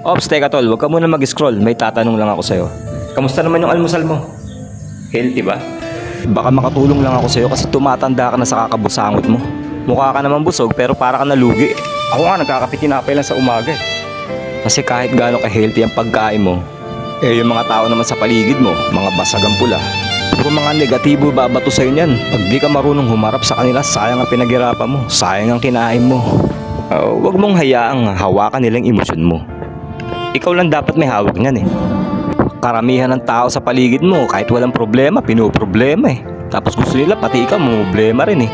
Ops, teka tol, huwag ka muna mag-scroll. May tatanong lang ako sa'yo. Kamusta naman yung almusal mo? Healthy ba? Baka makatulong lang ako sa'yo kasi tumatanda ka na sa kakabusangot mo. Mukha ka naman busog pero para ka nalugi. Ako nga nagkakapitinapay lang sa umaga. Kasi kahit gaano ka-healthy ang pagkain mo, yung mga tao naman sa paligid mo, mga basagang pula. Puro mga negatibo babato sa'yo niyan. Pag di ka marunong humarap sa kanila, sayang ang pinaghirapan mo, sayang ang kinain mo. Huwag mong hayaang hawakan nilang emosyon mo. Ikaw lang dapat may hawak niyan eh. Karamihan ng tao sa paligid mo, kahit walang problema, pinoproblema eh. Tapos gusto nila pati ikaw problema rin eh.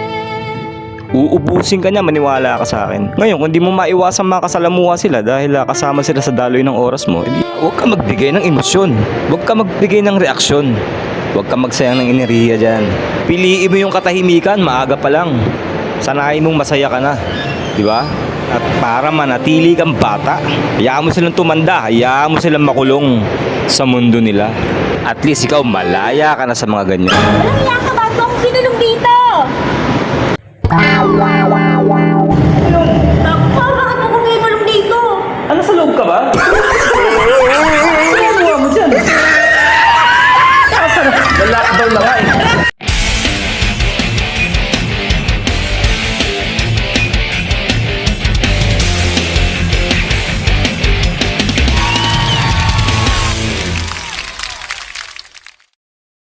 Uubusin ka niya, maniwala ka sa akin. Ngayon, kung di mo maiwasang makasalamuha sila dahil kasama sila sa daloy ng oras mo, edi huwag ka magbigay ng emosyon. Huwag ka magbigay ng reaksyon. Huwag ka magsayang ng enerhiya dyan. Piliin mo yung katahimikan, maaga pa lang. Sanayin mong masaya ka na. Di ba? At para manatili kang bata, hayaan mo silang tumanda, hayaan mo silang makulong sa mundo nila. At least ikaw malaya ka na sa mga ganyan. Walang iya ka ba? Ito ang pinulong